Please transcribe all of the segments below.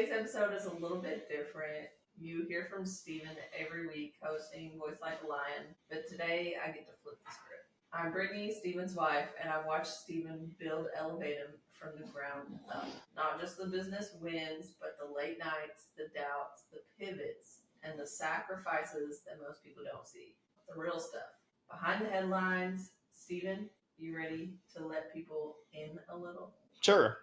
Today's episode is a little bit different. You hear from Steven every week hosting Voice Like a Lion, but today I get to flip the script. I'm Brittany, Steven's wife, and I watched Steven build Elevatum from the ground up. Not just the business wins, but the late nights, the doubts, the pivots, and the sacrifices that most people don't see. The real stuff. Behind the headlines, Steven, you ready to let people in a little? Sure.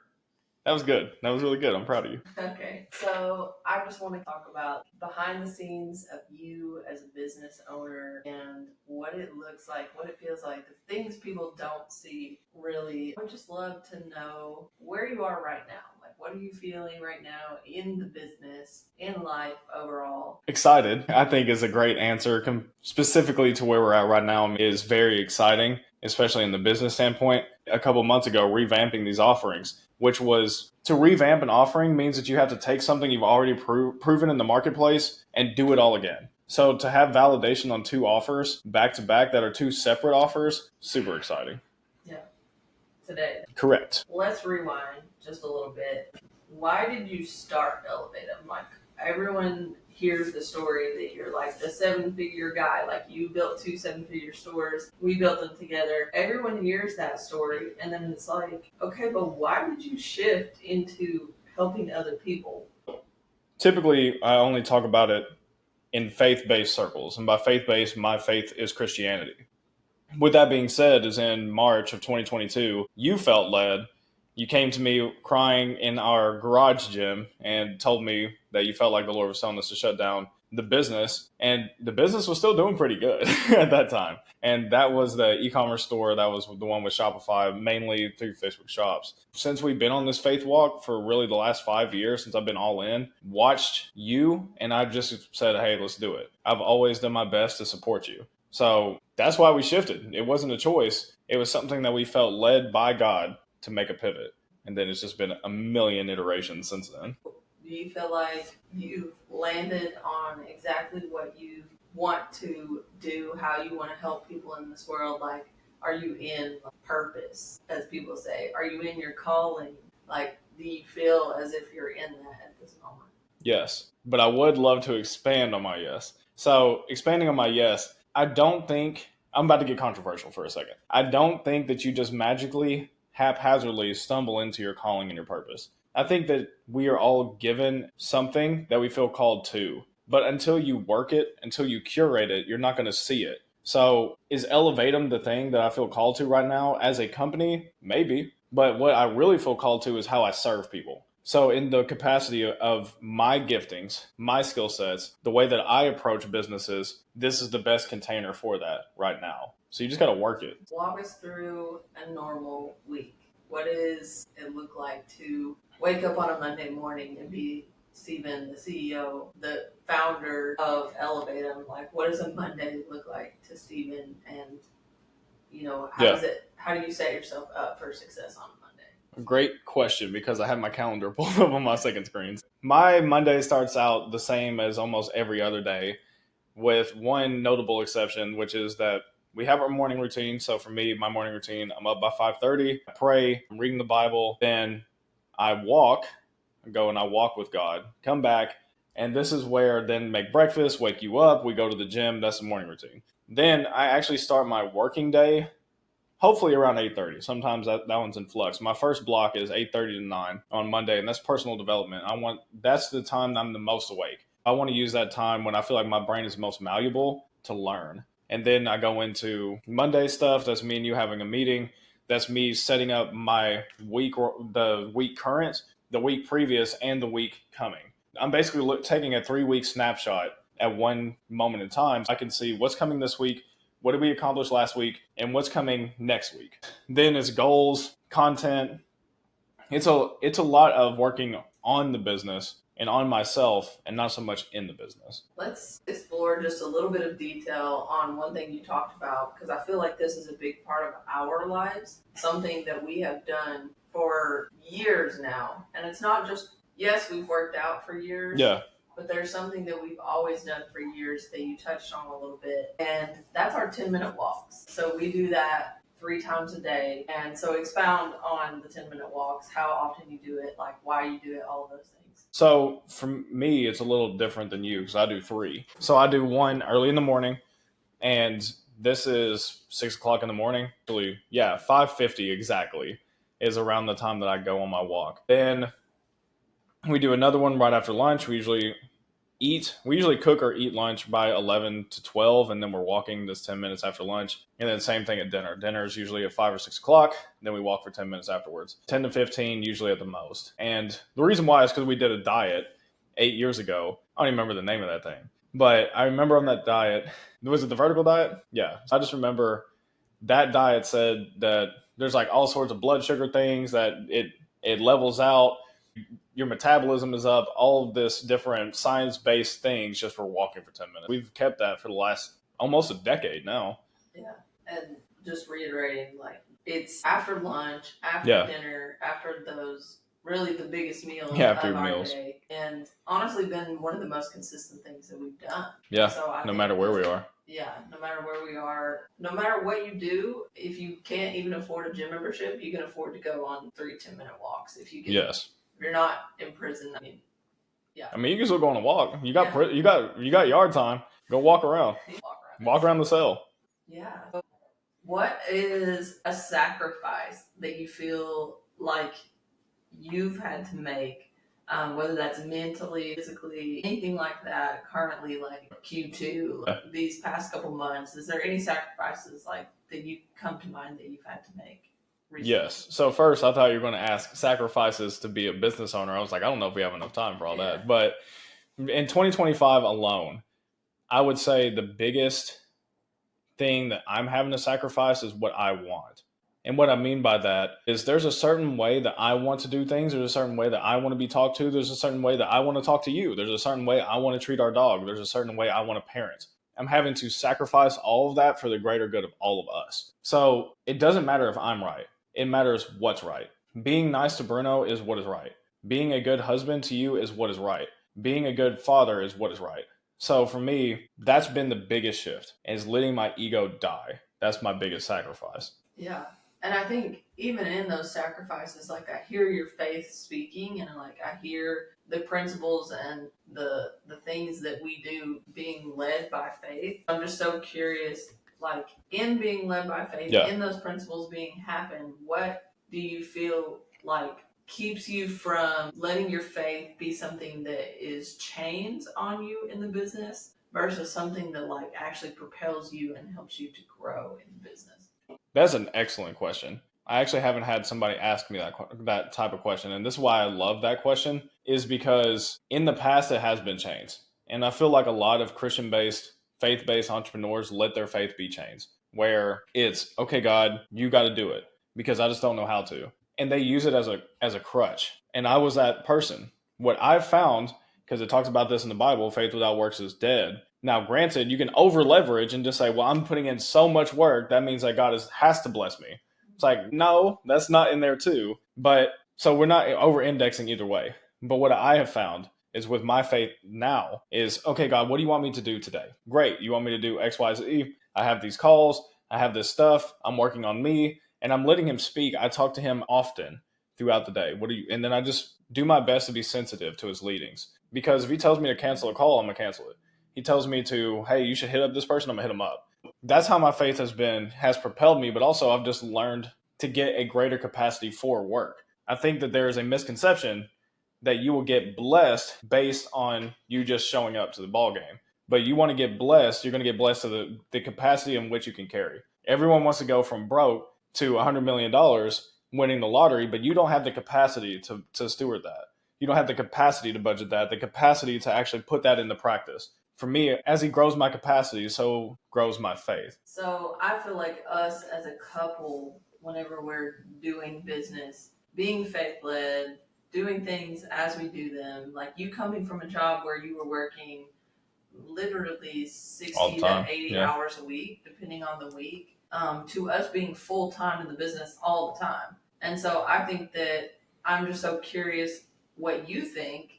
That was good. That was really good. I'm proud of you. Okay, so I just want to talk about behind the scenes of you as a business owner and what it looks like, what it feels like, the things people don't see really. I would just love to know where you are right now. Like, what are you feeling right now in the business, in life overall? Excited, I think, is a great answer. Specifically to where we're at right now is very exciting, especially in the business standpoint. A couple months ago, revamping these offerings, which was to revamp an offering means that you have to take something you've already proven in the marketplace and do it all again. So to have validation on two offers back to back that are two separate offers, super exciting. Yeah, today. Correct. Let's rewind just a little bit. Why did you start Elevatum? Like, everyone hears the story that you're like the 7-figure guy, like you built 2 7-figure stores, we built them together. Everyone hears that story, and then it's like, okay, but why did you shift into helping other people? Typically, I only talk about it in faith-based circles, and by faith-based, my faith is Christianity. With that being said, is in March of 2022, you felt led. You came to me crying in our garage gym and told me that you felt like the Lord was telling us to shut down the business. And the business was still doing pretty good at that time. And that was the e-commerce store. That was the one with Shopify, mainly through Facebook shops. Since we've been on this faith walk for really the last 5 years, since I've been all in, watched you, and I just said, hey, let's do it. I've always done my best to support you. So that's why we shifted. It wasn't a choice. It was something that we felt led by God to make a pivot. And then it's just been a million iterations since then. Do you feel like you've landed on exactly what you want to do, how you want to help people in this world? Like, are you in purpose, as people say? Are you in your calling? Like, do you feel as if you're in that at this moment? Yes, but I would love to expand on my yes. So expanding on my yes, I don't think, I'm about to get controversial for a second. I don't think that you just magically, haphazardly stumble into your calling and your purpose. I think that we are all given something that we feel called to, but until you work it, until you curate it, you're not going to see it. So is Elevatum the thing that I feel called to right now as a company? Maybe. But what I really feel called to is how I serve people. So in the capacity of my giftings, my skill sets, the way that I approach businesses, this is the best container for that right now. So you just got to work it. Walk us through a normal week. What does it look like to wake up on a Monday morning and be Steven, the CEO, the founder of Elevatum? Like, what does a Monday look like to Steven? And, how do you set yourself up for success on a Monday? Great question, because I have my calendar pulled up on my second screen. My Monday starts out the same as almost every other day, with one notable exception, which is that we have our morning routine. So for me, my morning routine, I'm up by 5:30, I pray, I'm reading the Bible, then I walk, I walk with God, come back, and this is where then make breakfast, wake you up, we go to the gym. That's the morning routine. Then I actually start my working day hopefully around 8:30. Sometimes that one's in flux. My first block is 8:30 to 9 on Monday, and that's personal development. That's the time I'm the most awake. I want to use that time when I feel like my brain is most malleable to learn. And then I go into Monday stuff. That's me and you having a meeting. That's me setting up my week, the week current, the week previous, and the week coming. I'm basically taking a 3-week snapshot at one moment in time. I can see what's coming this week, what did we accomplish last week, and what's coming next week. Then it's goals, content. It's a lot of working on the business and on myself, and not so much in the business. Let's explore just a little bit of detail on one thing you talked about, because I feel like this is a big part of our lives, something that we have done for years now. And it's not just, yes, we've worked out for years. Yeah. But there's something that we've always done for years that you touched on a little bit, and that's our 10-minute walks. So we do that 3 times a day. And so expound on the 10-minute walks, how often you do it, like why you do it, all of those things. So for me, it's a little different than you because I do 3. So I do one early in the morning, and this is 6 o'clock in the morning. Actually, yeah, 5:50 exactly is around the time that I go on my walk. Then we do another one right after lunch. We usually cook or eat lunch by 11 to 12, and then we're walking this 10 minutes after lunch. And then same thing at dinner. Dinner is usually at 5 or 6 o'clock. Then we walk for 10 minutes afterwards. 10 to 15 usually at the most. And the reason why is because we did a diet 8 years ago. I don't even remember the name of that thing. But I remember on that diet, was it the vertical diet? Yeah. So I just remember that diet said that there's like all sorts of blood sugar things that it levels out, your metabolism is up, all of this different science-based things just for walking for 10 minutes. We've kept that for the last almost a decade now. Yeah. And just reiterating, like, it's after lunch, after Yeah. dinner, after those really the biggest meals Yeah, of after our meals. day. And honestly been one of the most consistent things that we've done. Yeah, So no matter where we are. Yeah, no matter where we are, no matter what you do, if you can't even afford a gym membership, you can afford to go on 3 10-minute walks. If you can, Yes. If you're not in prison, I mean, yeah. I mean, you can still go on a walk. You got yard time. Go walk around. Walk around the cell. Yeah. What is a sacrifice that you feel like you've had to make, whether that's mentally, physically, anything like that, currently, like Q2, these past couple months? Is there any sacrifices like that you come to mind that you've had to make recently? Yes. So first, I thought you were going to ask sacrifices to be a business owner. I was like, I don't know if we have enough time for all that. But in 2025 alone, I would say the biggest thing that I'm having to sacrifice is what I want. And what I mean by that is there's a certain way that I want to do things. There's a certain way that I want to be talked to. There's a certain way that I want to talk to you. There's a certain way I want to treat our dog. There's a certain way I want to parent. I'm having to sacrifice all of that for the greater good of all of us. So it doesn't matter if I'm right. It matters what's right. Being nice to Bruno is what is right. Being a good husband to you is what is right. Being a good father is what is right. So for me, that's been the biggest shift, is letting my ego die. That's my biggest sacrifice. Yeah. And I think even in those sacrifices, like I hear your faith speaking, and like I hear the principles and the things that we do being led by faith. I'm just so curious, like in being led by faith, in those principles being happen, what do you feel like keeps you from letting your faith be something that is chains on you in the business versus something that like actually propels you and helps you to grow in the business? That's an excellent question. I actually haven't had somebody ask me that type of question, and this is why I love that question, is because in the past it has been chains, and I feel like a lot of Christian-based, faith-based entrepreneurs let their faith be chains, where it's okay, God, you got to do it because I just don't know how to, and they use it as a crutch. And I was that person. What I've found, because it talks about this in the Bible, faith without works is dead. Now, granted, you can over leverage and just say, well, I'm putting in so much work. That means that God has to bless me. It's like, no, that's not in there too. But so we're not over indexing either way. But what I have found is with my faith now is, okay, God, what do you want me to do today? Great. You want me to do X, Y, Z? I have these calls. I have this stuff. I'm working on me and I'm letting him speak. I talk to him often throughout the day. And then I just do my best to be sensitive to his leadings. Because if he tells me to cancel a call, I'm going to cancel it. He tells me to, hey, you should hit up this person, I'm going to hit him up. That's how my faith has propelled me, but also I've just learned to get a greater capacity for work. I think that there is a misconception that you will get blessed based on you just showing up to the ball game. But you want to get blessed, you're going to get blessed to the capacity in which you can carry. Everyone wants to go from broke to $100 million winning the lottery, but you don't have the capacity to steward that. You don't have the capacity to budget that, the capacity to actually put that into practice. For me, as he grows my capacity, so grows my faith. So I feel like us as a couple, whenever we're doing business, being faith-led, doing things as we do them, like you coming from a job where you were working literally 60 to 80 hours a week, depending on the week, to us being full-time in the business all the time. And so I think that I'm just so curious what you think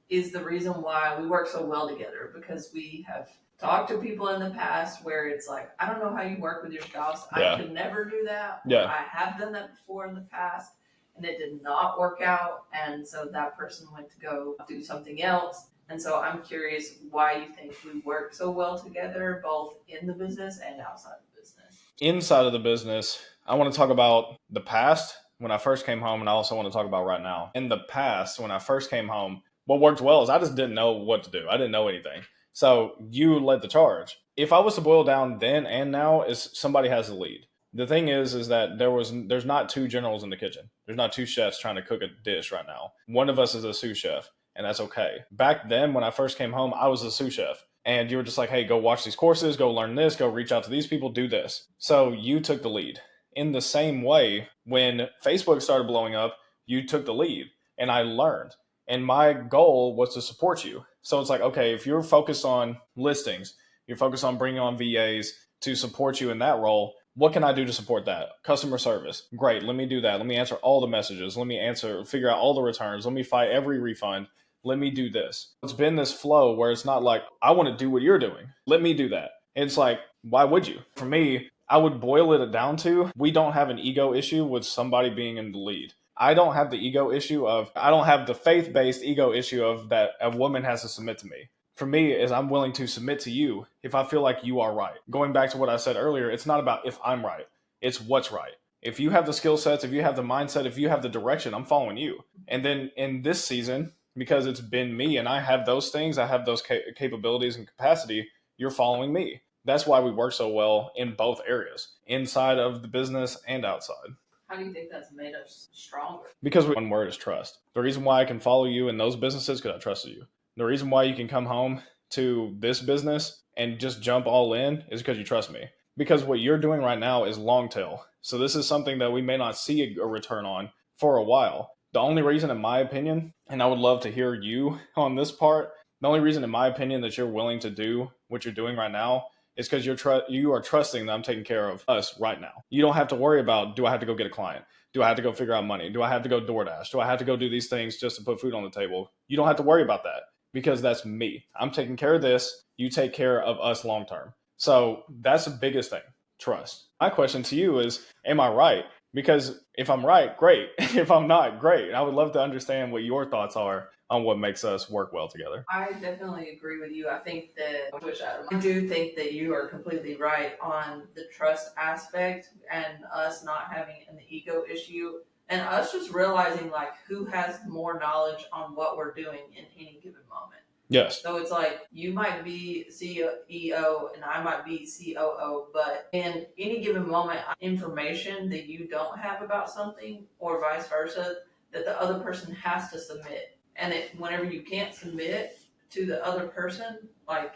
is the reason why we work so well together, because we have talked to people in the past where it's like, I don't know how you work with your spouse. Yeah. I could never do that. Yeah. I have done that before in the past and it did not work out. And so that person went to go do something else. And so I'm curious why you think we work so well together, both in the business and outside the business. Inside of the business, I want to talk about the past when I first came home, and I also want to talk about right now. In the past, when I first came home, what worked well is I just didn't know what to do. I didn't know anything. So you led the charge. If I was to boil down then and now, is somebody has the lead. The thing is that there's not two generals in the kitchen. There's not two chefs trying to cook a dish right now. One of us is a sous chef, and that's okay. Back then, when I first came home, I was a sous chef. And you were just like, hey, go watch these courses, go learn this, go reach out to these people, do this. So you took the lead. In the same way, when Facebook started blowing up, you took the lead and I learned. And my goal was to support you. So it's like, okay, if you're focused on listings, you're focused on bringing on VAs to support you in that role, what can I do to support that? Customer service. Great. Let me do that. Let me answer all the messages. Let me figure out all the returns. Let me fight every refund. Let me do this. It's been this flow where it's not like, I want to do what you're doing. Let me do that. It's like, why would you? For me, I would boil it down to, we don't have an ego issue with somebody being in the lead. I don't have the ego issue I don't have the faith-based ego issue of that a woman has to submit to me. For me, is I'm willing to submit to you if I feel like you are right. Going back to what I said earlier, it's not about if I'm right. It's what's right. If you have the skill sets, if you have the mindset, if you have the direction, I'm following you. And then in this season, because it's been me and I have those things, I have those capabilities and capacity, you're following me. That's why we work so well in both areas, inside of the business and outside. How do you think that's made us stronger? Because one word is trust. The reason why I can follow you in those businesses is because I trusted you. The reason why you can come home to this business and just jump all in is because you trust me. Because what you're doing right now is long tail. So this is something that we may not see a return on for a while. The only reason, in my opinion, and I would love to hear you on this part, the only reason, in my opinion, that you're willing to do what you're doing right now is because you are trusting that I'm taking care of us right now. You don't have to worry about, do I have to go get a client? Do I have to go figure out money? Do I have to go DoorDash? Do I have to go do these things just to put food on the table? You don't have to worry about that because that's me. I'm taking care of this. You take care of us long term. So that's the biggest thing, trust. My question to you is, am I right? Because if I'm right, great. If I'm not, great. I would love to understand what your thoughts are on what makes us work well together. I definitely agree with you. I think that I do think that you are completely right on the trust aspect and us not having an ego issue and us just realizing like who has more knowledge on what we're doing in any given moment. Yes. So it's like you might be CEO and I might be COO, but in any given moment, information that you don't have about something or vice versa, that the other person has to submit. And whenever you can't submit to the other person, like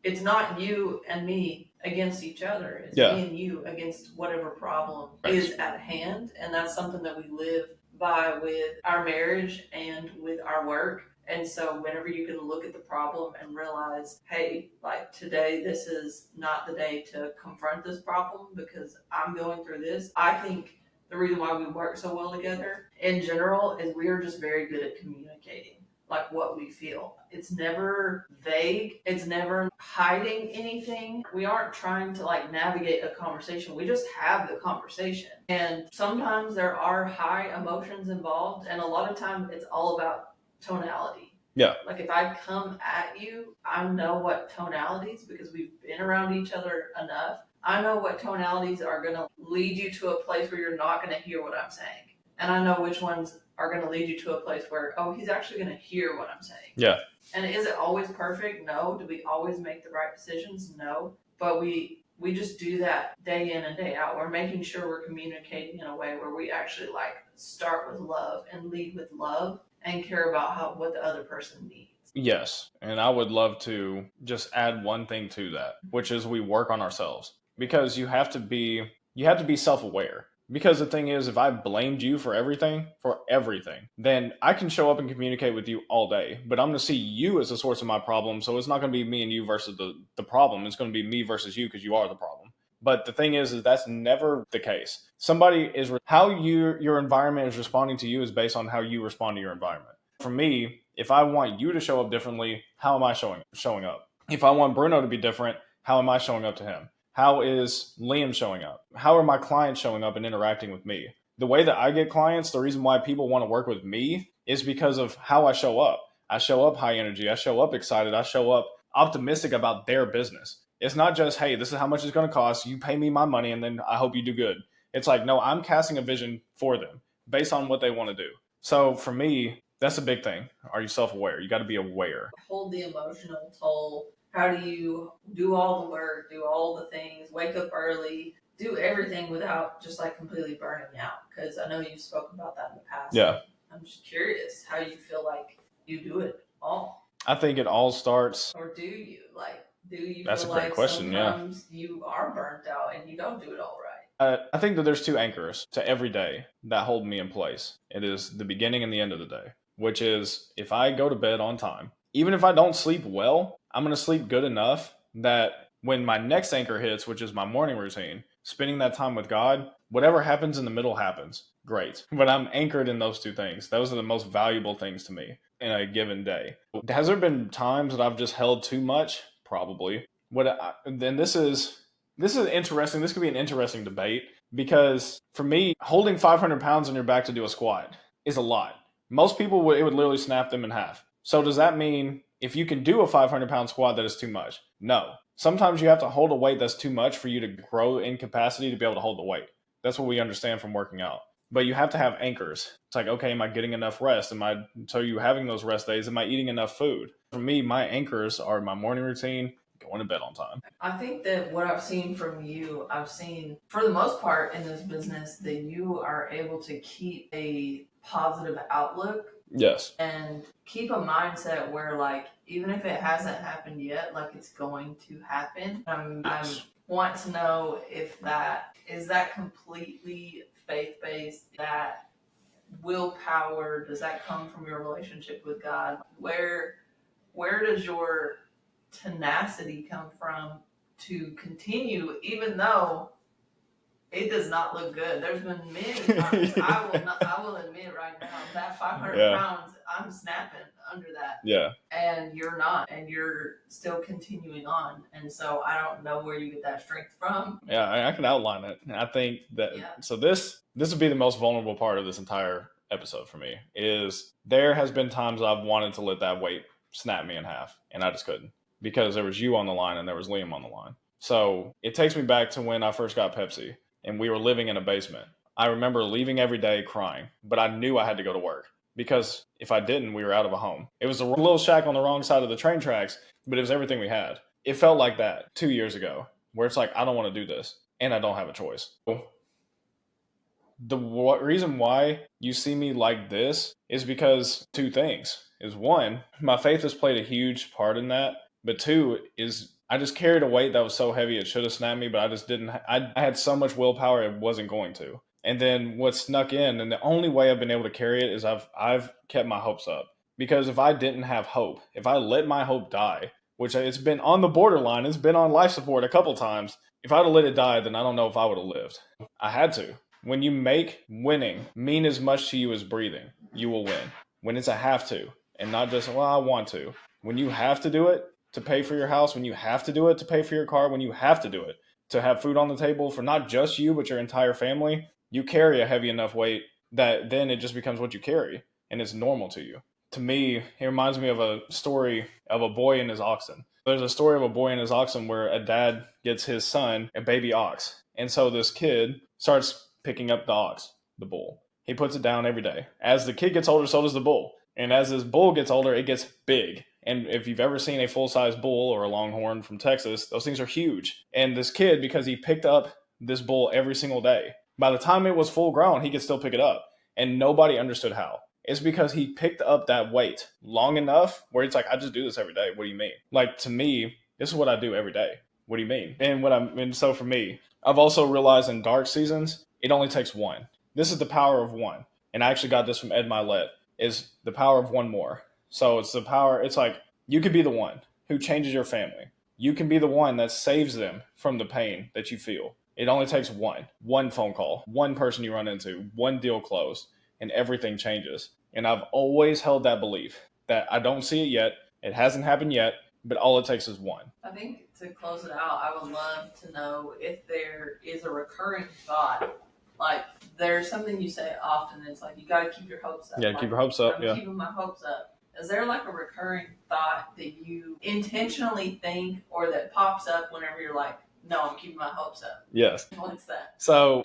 it's not you and me against each other. It's me and you against whatever problem is at hand. And that's something that we live by with our marriage and with our work. And so whenever you can look at the problem and realize, hey, like today, this is not the day to confront this problem because I'm going through this. I think the reason why we work so well together in general is we are just very good at communicating like what we feel. It's never vague. It's never hiding anything. We aren't trying to like navigate a conversation. We just have the conversation. And sometimes there are high emotions involved. And a lot of times it's all about tonality. Yeah. Like if I come at you, I know what tonalities, because we've been around each other enough. I know what tonalities are going to lead you to a place where you're not going to hear what I'm saying. And I know which ones are going to lead you to a place where, oh, he's actually going to hear what I'm saying. Yeah. And is it always perfect? No. Do we always make the right decisions? No. But we just do that day in and day out. We're making sure we're communicating in a way where we actually like start with love and lead with love and care about what the other person needs. Yes. And I would love to just add one thing to that, which is we work on ourselves, because you have to be self-aware. Because the thing is, if I blamed you for everything, then I can show up and communicate with you all day, but I'm going to see you as the source of my problem. So it's not going to be me and you versus the problem. It's going to be me versus you because you are the problem. But the thing is that's never the case. How your environment is responding to you is based on how you respond to your environment. For me, if I want you to show up differently, how am I showing up? If I want Bruno to be different, how am I showing up to him? How is Liam showing up? How are my clients showing up and interacting with me? The way that I get clients, the reason why people want to work with me is because of how I show up. I show up high energy. I show up excited. I show up optimistic about their business. It's not just, hey, this is how much it's going to cost. You pay me my money and then I hope you do good. It's like, no, I'm casting a vision for them based on what they want to do. So for me, that's a big thing. Are you self aware? You got to be aware. Hold the emotional toll. How do you do all the work, do all the things, wake up early, do everything without just like completely burning out? Because I know you've spoken about that in the past. Yeah. I'm just curious how you feel like you do it all. I think it all starts. Or do you? Like, do you That's feel a great like question, sometimes you are burnt out and you don't do it all right? I think that there's two anchors to every day that hold me in place. It is the beginning and the end of the day, which is if I go to bed on time, even if I don't sleep well, I'm going to sleep good enough that when my next anchor hits, which is my morning routine, spending that time with God, whatever happens in the middle happens. Great. But I'm anchored in those two things. Those are the most valuable things to me in a given day. Has there been times that I've just held too much? Probably. Then this is interesting. This could be an interesting debate because for me, holding 500 pounds on your back to do a squat is a lot. Most people would, it would literally snap them in half. So does that mean if you can do a 500-pound squat that is too much? No. Sometimes you have to hold a weight that's too much for you to grow in capacity to be able to hold the weight. That's what we understand from working out. But you have to have anchors. It's like, okay, am I getting enough rest? So you having those rest days? Am I eating enough food? For me, my anchors are my morning routine, going to bed on time. I think that what I've seen from you, I've seen for the most part in this business that you are able to keep a positive outlook. Yes. And keep a mindset where, like, even if it hasn't happened yet, like it's going to happen. I want to know if that is that completely faith based, that willpower, does that come from your relationship with God? Where does your tenacity come from to continue even though it does not look good? There's been many times I will admit right now that 500 pounds I'm snapping under that. Yeah. And you're not, and you're still continuing on. And so I don't know where you get that strength from. Yeah, I can outline it. I think that so this would be the most vulnerable part of this entire episode for me. Is there has been times I've wanted to let that weight snap me in half, and I just couldn't because there was you on the line and there was Liam on the line. So it takes me back to when I first got Pepsi and we were living in a basement. I remember leaving every day crying, but I knew I had to go to work because if I didn't, we were out of a home. It was a little shack on the wrong side of the train tracks, but it was everything we had. It felt like that 2 years ago, where it's like, I don't want to do this and I don't have a choice. The reason why you see me like this is because two things. Is one, my faith has played a huge part in that. But two is I just carried a weight that was so heavy it should have snapped me, but I just didn't. I had so much willpower it wasn't going to. And then what snuck in, and the only way I've been able to carry it is I've kept my hopes up. Because if I didn't have hope, if I let my hope die, which it's been on the borderline, it's been on life support a couple times. If I'd have let it die, then I don't know if I would have lived. I had to. When you make winning mean as much to you as breathing, you will win. When it's a have to, and not just, well, I want to. When you have to do it to pay for your house, when you have to do it to pay for your car, when you have to do it to have food on the table for not just you, but your entire family, you carry a heavy enough weight that then it just becomes what you carry, and it's normal to you. To me, it reminds me of a story of a boy and his oxen. There's a story of a boy and his oxen where a dad gets his son a baby ox. And so this kid starts picking up the ox, the bull. He puts it down every day. As the kid gets older, so does the bull. And as this bull gets older, it gets big. And if you've ever seen a full-size bull or a longhorn from Texas, those things are huge. And this kid, because he picked up this bull every single day, by the time it was full grown, he could still pick it up. And nobody understood how. It's because he picked up that weight long enough where it's like, I just do this every day. What do you mean? Like, to me, this is what I do every day. What do you mean? And so for me, I've also realized in dark seasons, it only takes one. This is the power of one. And I actually got this from Ed Milet, is the power of one more. So it's the power, it's like, you could be the one who changes your family. You can be the one that saves them from the pain that you feel. It only takes one phone call, one person you run into, one deal closed, and everything changes. And I've always held that belief that I don't see it yet. It hasn't happened yet, but all it takes is one. I think to close it out, I would love to know if there is a recurring thought. Like, there's something you say often, it's like, you got to keep your hopes up. Yeah, like, keep your hopes up. I'm Yeah. keeping my hopes up. Is there like a recurring thought that you intentionally think or that pops up whenever you're like, no, I'm keeping my hopes up? Yes. What's that? So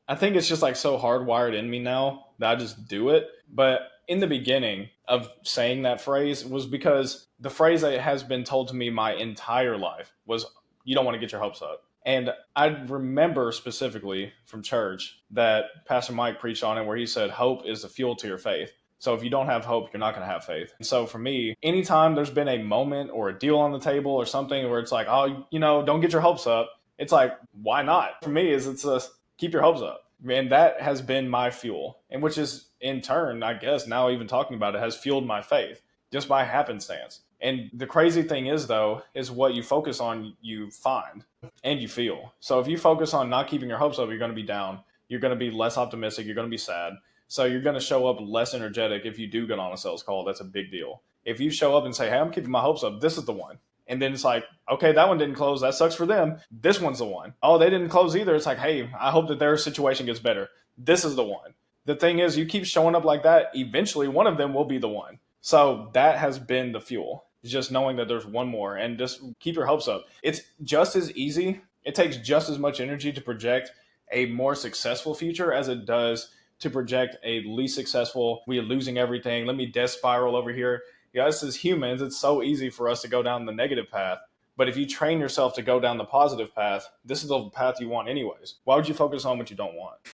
I think it's just like so hardwired in me now that I just do it. But in the beginning of saying that phrase was because the phrase that has been told to me my entire life was, you don't want to get your hopes up. And I remember specifically from church that Pastor Mike preached on it, where he said, hope is the fuel to your faith. So if you don't have hope, you're not going to have faith. And so for me, anytime there's been a moment or a deal on the table or something where it's like, oh, don't get your hopes up, it's like, why not? For me, it's a keep your hopes up. And that has been my fuel. And which is in turn, I guess now even talking about it, has fueled my faith just by happenstance. And the crazy thing is, though, is what you focus on, you find and you feel. So if you focus on not keeping your hopes up, you're going to be down. You're going to be less optimistic. You're going to be sad. So you're going to show up less energetic if you do get on a sales call. That's a big deal. If you show up and say, hey, I'm keeping my hopes up, this is the one. And then it's like, okay, that one didn't close. That sucks for them. This one's the one. Oh, they didn't close either. It's like, hey, I hope that their situation gets better. This is the one. The thing is, you keep showing up like that, eventually one of them will be the one. So that has been the fuel. Just knowing that there's one more, and just keep your hopes up. It's just as easy. It takes just as much energy to project a more successful future as it does to project a least successful, we are losing everything, let me death spiral over here. Us as humans, it's so easy for us to go down the negative path. But if you train yourself to go down the positive path, this is the path you want anyways. Why would you focus on what you don't want?